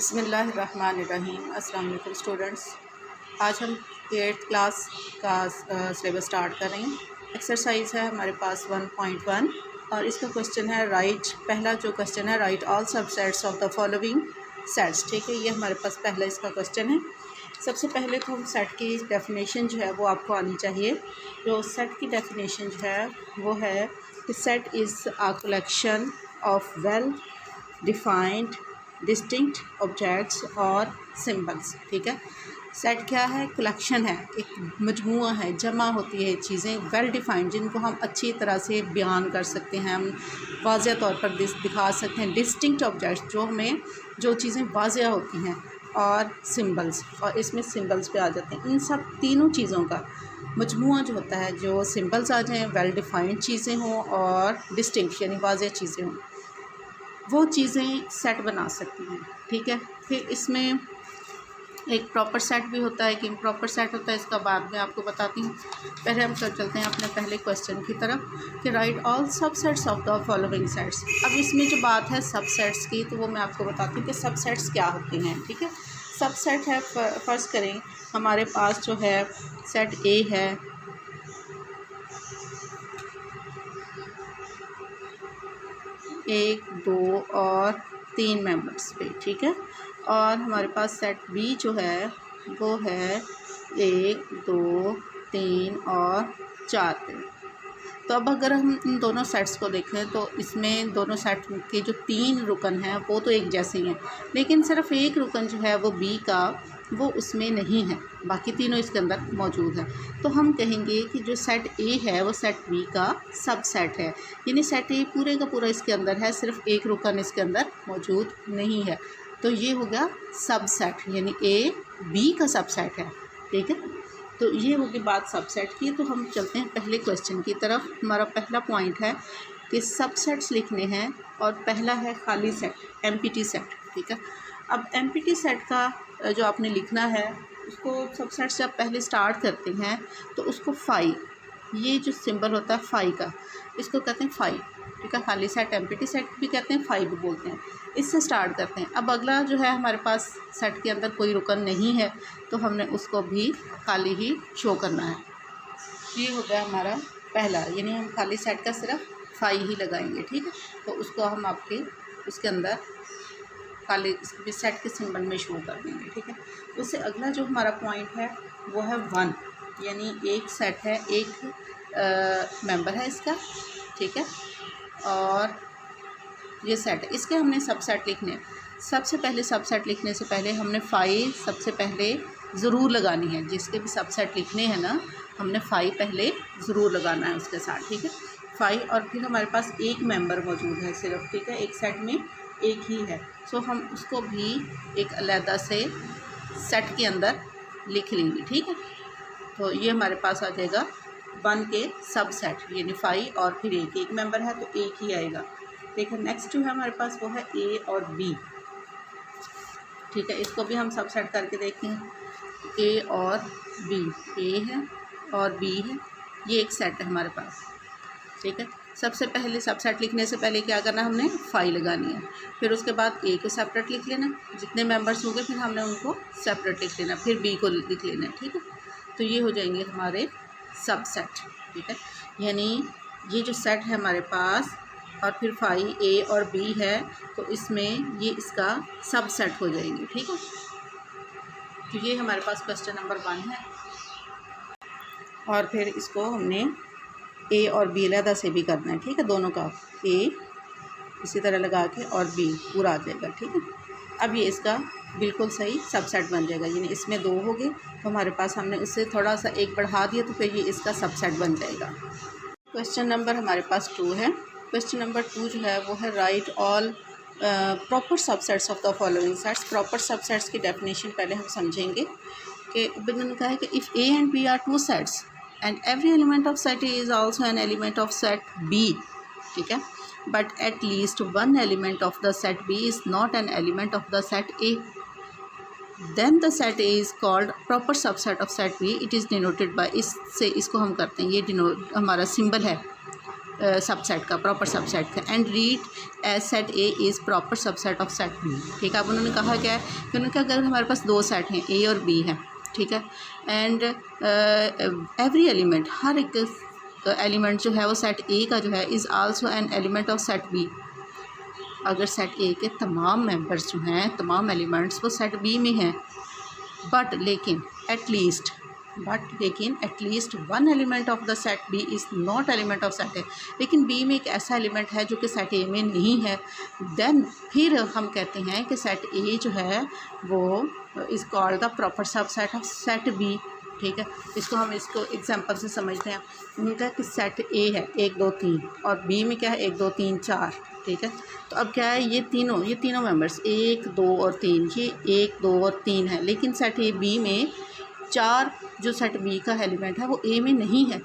बिस्मिल्लाहिर्रहमानिर्रहीम। अस्सलाम वालेकुम स्टूडेंट्स। आज हम 8th क्लास का सिलेबस स्टार्ट कर रहे हैं। एक्सरसाइज है हमारे पास 1.1 और इसका क्वेश्चन है राइट। पहला जो क्वेश्चन है right all subsets of the following sets. ठीक है, ये हमारे पास पहला इसका क्वेश्चन है। सबसे पहले तो हम सेट की डेफिनेशन जो है वो आपको आनी चाहिए। जो सेट की डेफिनेशन जो है वो है कि set is a collection of well defined distinct objects और सिंबल्स। ठीक है, सेट क्या है? कलेक्शन है, एक मजमूआ है, जमा होती है चीज़ें वेल डिफाइंड जिनको हम अच्छी तरह से बयान कर सकते हैं, हम वाज़ेह तौर पर दिखा सकते हैं। डिस्टिंक्ट ऑब्जेक्ट्स जो हमें जो चीज़ें वाज़ेह होती हैं, और सिंबल्स, और इसमें सिंबल्स पे आ जाते हैं। इन सब तीनों चीज़ों का मजमूआ जो होता है, जो सिंबल्स आ जाएँ, वेल डिफाइंड चीज़ें हों और डिस्टिंक्ट यानी वाज़ेह चीज़ें हों, वो चीज़ें सेट बना सकती हैं। ठीक है, फिर इसमें एक प्रॉपर सेट भी होता है कि इम्प्रॉपर सेट होता है, इसका बाद में आपको बताती हूँ। पहले हम चलते हैं अपने पहले क्वेश्चन की तरफ कि right all subsets of the following sets. अब इसमें जो बात है सबसेट्स की, तो वो मैं आपको बताती हूँ कि सबसेट्स क्या होते हैं। ठीक है, सबसेट है, फर्स्ट करें हमारे पास जो है सेट ए है, एक, दो और तीन मेंबर्स पे। ठीक है, और हमारे पास सेट बी जो है वो है एक, दो, तीन और चार पे। तो अब अगर हम इन दोनों सेट्स को देखें तो इसमें दोनों सेट के जो तीन रुकन हैं वो तो एक जैसे ही हैं, लेकिन सिर्फ एक रुकन जो है वो बी का वो उसमें नहीं है, बाकी तीनों इसके अंदर मौजूद है। तो हम कहेंगे कि जो सेट ए है वो सेट बी का सब सेट है, यानी सेट ए पूरे का पूरा इसके अंदर है, सिर्फ एक रुकन इसके अंदर मौजूद नहीं है। तो ये हो गया सब सेट, यानी ए बी का सब सेट है। ठीक है, तो ये होगी बात सबसेट की। तो हम चलते हैं पहले क्वेश्चन की तरफ। हमारा पहला पॉइंट है कि सबसेट्स लिखने हैं, और पहला है खाली सेट, एम्प्टी सेट। ठीक है, अब एम्प्टी सेट का जो आपने लिखना है उसको सबसेट्स जब पहले स्टार्ट करते हैं तो उसको फाई, ये जो सिंबल होता है फाई का, इसको कहते हैं फाई। ठीक है, खाली सेट एम्प्टी सेट भी कहते हैं, फाई भी बोलते हैं। इससे स्टार्ट करते हैं। अब अगला जो है हमारे पास सेट के अंदर कोई रुकन नहीं है, तो हमने उसको भी खाली ही शो करना है। ये हो गया हमारा पहला, यानी हम खाली सेट का सिर्फ फाई ही लगाएंगे। ठीक है, तो उसको हम आपके उसके अंदर खाली सेट के सिंबल में शो कर देंगे। ठीक है, उससे अगला जो हमारा पॉइंट है वो है वन, यानी एक सेट है, एक मेंबर है इसका। ठीक है, और ये सेट है, इसके हमने सबसेट लिखने हैं। सबसे पहले सबसेट लिखने से पहले हमने फाई सबसे पहले ज़रूर लगानी है। जिसके भी सबसेट लिखने हैं ना, हमने फाई पहले ज़रूर लगाना है उसके साथ। ठीक है, फाई, और फिर हमारे पास एक मेंबर मौजूद है सिर्फ। ठीक है, एक सेट में एक ही है, सो हम उसको भी एक अलहदा से सेट के अंदर लिख लेंगे। ठीक है, तो ये हमारे पास आ जाएगा वन के सबसेट, यानी फाई और फिर एक मेंबर है तो एक ही आएगा। देखो नेक्स्ट जो है हमारे पास वो है ए और बी। ठीक है, इसको भी हम सबसेट करके देखते हैं। ए और बी, ए है और बी है, ये एक सेट है हमारे पास। ठीक है, सबसे पहले सबसेट लिखने से पहले क्या करना, हमने फाई लगानी है, फिर उसके बाद ए को सेपरेट लिख लेना, जितने मेंबर्स होंगे फिर हमने उनको सेपरेट लिख लेना, फिर बी को लिख लेना। ठीक है, तो ये हो जाएंगे हमारे सबसेट। ठीक है, यानी ये जो सेट है हमारे पास, और फिर फाई ए और बी है, तो इसमें ये इसका सबसेट हो जाएंगे। ठीक है, तो ये हमारे पास क्वेश्चन नंबर 1 है। और फिर इसको हमने ए और बी अलहदा से भी करना है। ठीक है, दोनों का ए इसी तरह लगा के और बी पूरा आ जाएगा। ठीक है, अब ये इसका बिल्कुल सही सबसेट बन जाएगा, यानी इसमें 2 हो गए तो हमारे पास हमने उससे थोड़ा सा एक बढ़ा दिया, तो फिर ये इसका सबसेट बन जाएगा। क्वेश्चन नंबर हमारे पास 2 है। क्वेश्चन नंबर 2 जो है वो है right all proper subsets of the following sets. Proper subsets की डेफिनेशन पहले हम समझेंगे कि उन्होंने कहा है कि if A and B are 2 sets and every element of set A is also an element of set B. ठीक है, but at least one element of the set B is not an element of the set A, then the set A is called proper subset of set B. It is denoted by, इससे इसको हम करते हैं, ये denote हमारा symbol है subset का, proper subset का, and read as set A is proper subset of set B. ठीक है, अब उन्होंने कहा क्या है कि उन्होंने कहा अगर हमारे पास दो सेट हैं ए और बी है, ठीक है, एंड एवरी एलिमेंट, हर एक एलिमेंट जो है वो सेट ए का जो है is also an element of set B. अगर सेट ए के तमाम मेंबर्स जो हैं, तमाम एलिमेंट्स वो सेट बी में हैं, बट लेकिन at least one element of the set B is not element of set A, लेकिन बी में एक ऐसा एलिमेंट है जो कि सेट ए में नहीं है, देन फिर हम कहते हैं कि सेट ए जो है वो is called the proper subset of set B. ठीक है, इसको हम इसको एग्जांपल से समझते हैं। उनका कि सेट ए है 1 2 3 और बी में क्या है 1 2 3 4। ठीक है, तो अब क्या है ये तीनों मेंबर्स 1 2 और 3, ये 1 2 और 3 है, लेकिन सेट ए बी में 4 जो सेट बी का एलिमेंट है वो ए में नहीं है,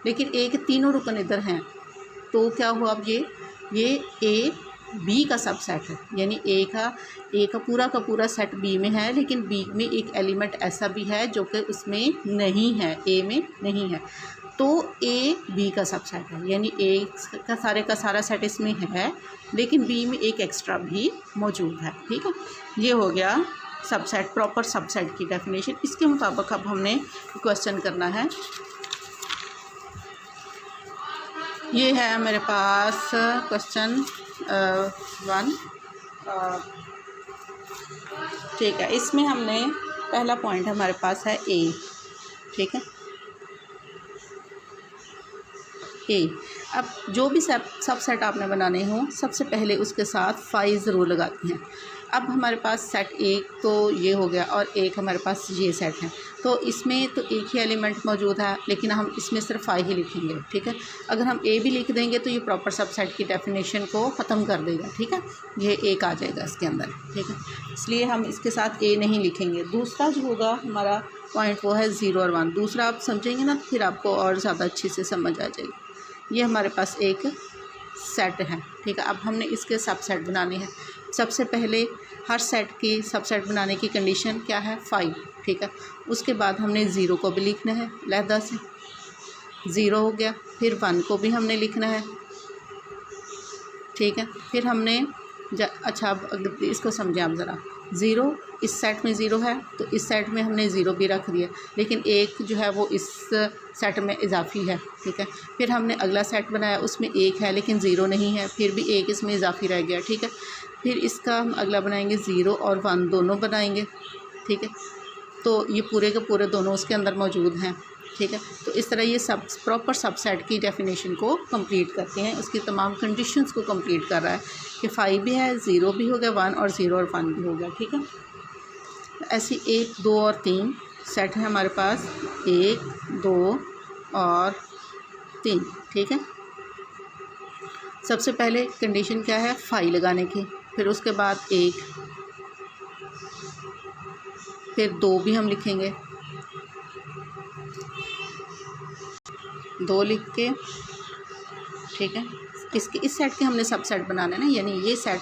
लेकिन ए के तीनों रुकन इधर हैं। तो क्या हुआ अब ये ए बी का सबसेट है, यानी ए का पूरा सेट बी में है, लेकिन बी में एक एलिमेंट ऐसा भी है जो कि उसमें नहीं है, ए में नहीं है, तो ए बी का सबसेट है, यानी ए का सारा सेट इसमें है, लेकिन बी में एक एक्स्ट्रा भी मौजूद है। ठीक है, ये हो गया सबसेट, प्रॉपर सबसेट की डेफिनेशन। इसके मुताबिक अब हमने क्वेश्चन करना है। ये है मेरे पास क्वेश्चन 1। ठीक है, इसमें हमने पहला पॉइंट हमारे पास है ए। ठीक है, ए। अब जो भी सबसेट आपने बनाने हों सबसे पहले उसके साथ फाई ज़रूर लगाते हैं। अब हमारे पास सेट एक तो ये हो गया और एक हमारे पास ये सेट है, तो इसमें तो एक ही एलिमेंट मौजूद है, लेकिन हम इसमें सिर्फ फाई ही लिखेंगे। ठीक है, अगर हम ए भी लिख देंगे तो ये प्रॉपर सबसेट की डेफिनेशन को ख़त्म कर देगा। ठीक है, ये एक आ जाएगा इसके अंदर। ठीक है, इसलिए हम इसके साथ ए नहीं लिखेंगे। दूसरा जो होगा हमारा पॉइंट वो है 0 और 1। दूसरा आप समझेंगे ना तो फिर आपको और ज़्यादा अच्छे से समझ आ जाएगी। ये हमारे पास एक सेट है। ठीक है, अब हमने इसके सबसेट बनाने हैं। सबसे पहले हर सेट की सबसेट बनाने की कंडीशन क्या है 5। ठीक है, उसके बाद हमने 0 को भी लिखना है लहदा से, 0 हो गया, फिर 1 को भी हमने लिखना है। ठीक है, फिर हमने अच्छा अब इसको समझें आप ज़रा। 0 इस सेट में 0 है तो इस सेट में हमने 0 भी रख दिया, लेकिन एक जो है वो इस सेट में इजाफी है। ठीक है, फिर हमने अगला सेट बनाया उसमें 1 है लेकिन 0 नहीं है, फिर भी 1 इसमें इजाफी रह गया। ठीक है, फिर इसका हम अगला बनाएंगे 0 और 1 दोनों बनाएंगे। ठीक है, तो ये पूरे के पूरे दोनों उसके अंदर मौजूद हैं। ठीक है, तो इस तरह ये सब प्रॉपर सबसेट की डेफिनेशन को कंप्लीट करते हैं, उसकी तमाम कंडीशंस को कंप्लीट कर रहा है कि 5 भी है, 0 भी हो गया, 1 और 0 और 1 भी हो गया। ठीक है, ऐसी 1 2 और 3 सेट है हमारे पास, 1 2 और 3। ठीक है, सबसे पहले कंडीशन क्या है 5 लगाने की, फिर उसके बाद 1, फिर 2 भी हम लिखेंगे, 2 लिख के। ठीक है, इस सेट के हमने सब सेट बनाना है ना, यानी ये सेट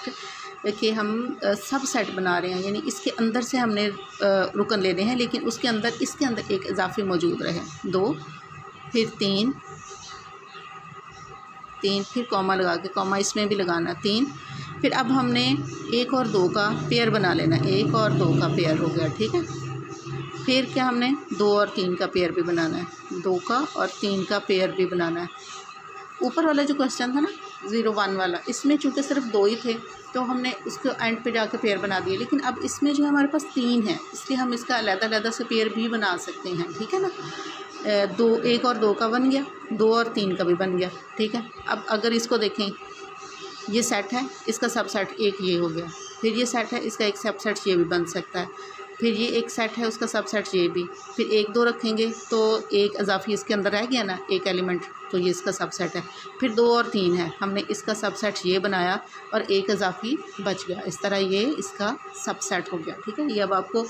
के हम सब सेट बना रहे हैं, यानी इसके अंदर से हमने रुकन लेने हैं, लेकिन उसके अंदर इसके अंदर एक इजाफी मौजूद रहे। 2 फिर 3, फिर कॉमा लगा के, कॉमा इसमें भी लगाना 3। फिर अब हमने 1 और 2 का पेयर बना लेना, 1 और 2 का पेयर हो गया। ठीक है, फिर क्या हमने 2 और 3 का पेयर भी बनाना है, 2 का और 3 का पेयर भी बनाना है। ऊपर वाला जो क्वेश्चन था ना 0 1 वाला, इसमें चूँकि सिर्फ 2 ही थे तो हमने उसको एंड पे जाकर पेयर बना दिए, लेकिन अब इसमें जो है हमारे पास 3 है, इसलिए हम इसका अलग-अलग से पेयर भी बना सकते हैं। ठीक है ना, 1 और 2 का बन गया, 2 और 3 का भी बन गया। ठीक है, अब अगर इसको देखें, ये सेट है, इसका सबसेट एक ये हो गया, फिर ये सेट है, इसका एक सबसेट ये भी बन सकता है, फिर ये एक सेट है उसका सबसेट ये भी, फिर 1 2 रखेंगे तो एक इजाफी इसके अंदर रह गया ना, एक एलिमेंट, तो ये इसका सबसेट है। फिर 2 और 3 है, हमने इसका सबसेट ये बनाया और एक इजाफी बच गया, इस तरह ये इसका सबसेट हो गया। ठीक है, ये अब आपको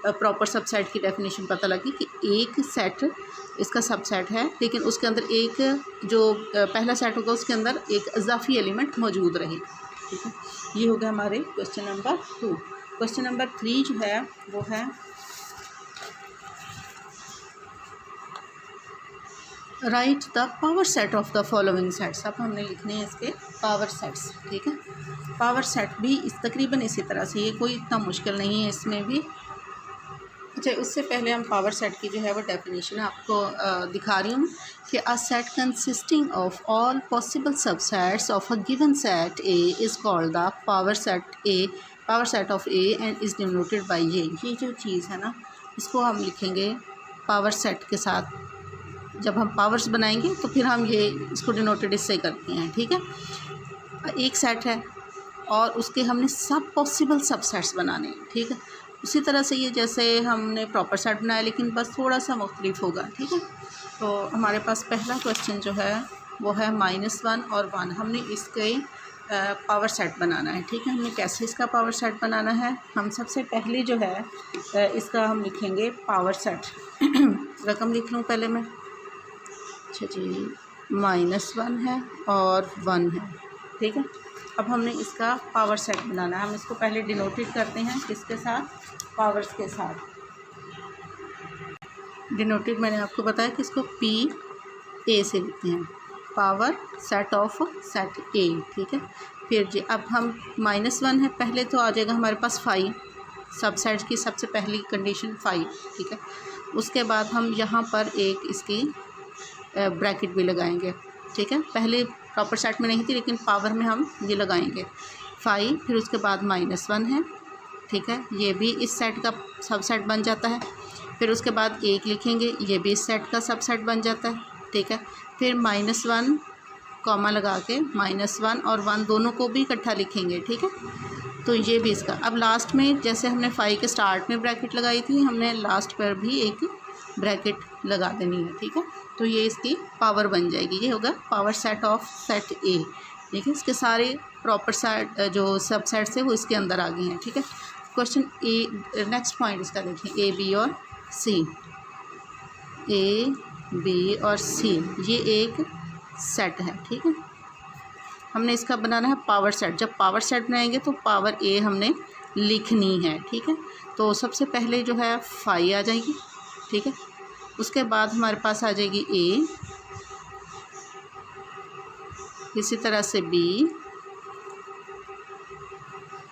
प्रॉपर सबसेट की डेफिनेशन पता लगी कि एक सेट इसका सबसेट है, लेकिन उसके अंदर एक जो पहला सेट होगा उसके अंदर एक इजाफी एलिमेंट मौजूद रहेगा। ठीक है, ये हो गया हमारे क्वेश्चन नंबर 2। क्वेश्चन नंबर 3 जो है वो है right the power set of the following sets. अब हमने लिखने हैं इसके पावर सेट्स, ठीक है। पावर सेट भी तकरीबन इसी तरह से, ये कोई इतना मुश्किल नहीं है इसमें भी। अच्छा, उससे पहले हम पावर सेट की जो है वो डेफिनेशन आपको दिखा रही हूँ कि a set consisting of all possible subsets of a given set A is called the power set of A and is denoted bye ये जो चीज़ है ना, इसको हम लिखेंगे पावर सेट के साथ। जब हम पावर्स बनाएंगे तो फिर हम ये इसको डिनोटेड इससे करते हैं, ठीक है। एक सेट है और उसके हमने सब पॉसिबल सबसेट्स बनाने हैं, ठीक है। उसी तरह से ये जैसे हमने प्रॉपर सेट बनाया लेकिन बस थोड़ा सा मुख्तलिफ होगा, ठीक है। तो हमारे पास पहला क्वेश्चन जो है वो है -1 और 1। हमने इसके पावर सेट बनाना है, ठीक है। हमने कैसे इसका पावर सेट बनाना है, हम सबसे पहले जो है इसका हम लिखेंगे पावर सेट। रकम लिख लूँ पहले मैं। अच्छा जी, -1 है और 1 है, ठीक है। अब हमने इसका पावर सेट बनाना है। हम इसको पहले डिनोटेड करते हैं किसके साथ, पावर्स के साथ। डिनोटेड मैंने आपको बताया कि इसको PA से लिखते हैं, power set of set A, ठीक है। फिर जी अब हम -1 है, पहले तो आ जाएगा हमारे पास 5, सबसेट की सबसे पहली कंडीशन 5, ठीक है। उसके बाद हम यहाँ पर एक इसकी ब्रैकेट भी लगाएंगे, ठीक है। पहले प्रॉपर सेट में नहीं थी लेकिन पावर में हम ये लगाएंगे 5। फिर उसके बाद -1 है, ठीक है। ये भी इस सेट का सबसेट बन जाता है। फिर उसके बाद 1 लिखेंगे, ये भी इस सेट का सबसेट बन जाता है, ठीक है। फिर -1 कॉमा लगा के -1 और 1 दोनों को भी इकट्ठा लिखेंगे, ठीक है। तो ये भी इसका। अब लास्ट में जैसे हमने 5 के स्टार्ट में ब्रैकेट लगाई थी, हमने लास्ट पर भी एक ब्रैकेट लगा देनी है, ठीक है। तो ये इसकी पावर बन जाएगी, ये होगा पावर सेट ऑफ सेट ए, ठीक है। इसके सारे प्रॉपर सेट जो सब सेट्स है वो इसके अंदर आ गए हैं, ठीक है। क्वेश्चन ए, नेक्स्ट पॉइंट इसका देखिए, A B और C। A B और C ये एक सेट है, ठीक है। हमने इसका बनाना है पावर सेट। जब पावर सेट बनाएंगे तो पावर A हमने लिखनी है, ठीक है। तो सबसे पहले जो है 5 आ जाएगी, ठीक है। उसके बाद हमारे पास आ जाएगी A, इसी तरह से B,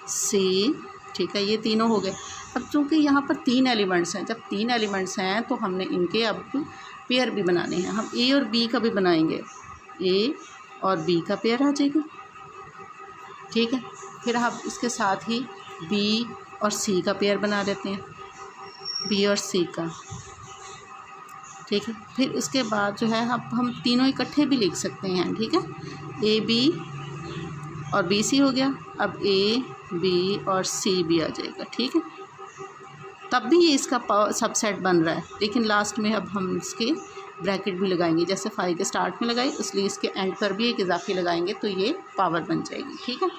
C, ठीक है। ये तीनों हो गए। अब चूँकि यहाँ पर 3 एलिमेंट्स हैं, जब 3 एलिमेंट्स हैं तो हमने इनके अब पेयर भी बनाने हैं। हम A और B का भी बनाएंगे, A और B का पेयर आ जाएगा, ठीक है। फिर हम इसके साथ ही B और C का पेयर बना देते हैं, B और C का, ठीक है। फिर उसके बाद जो है हम तीनों इकट्ठे भी लिख सकते हैं, ठीक है। A B और B C हो गया। अब A B और C भी आ जाएगा, ठीक है। तब भी ये इसका सबसेट बन रहा है, लेकिन लास्ट में अब हम इसके ब्रैकेट भी लगाएंगे। जैसे 5 के स्टार्ट में लगाई, इसलिए इसके एंड पर भी एक इजाफी लगाएंगे तो ये पावर बन जाएगी, ठीक है।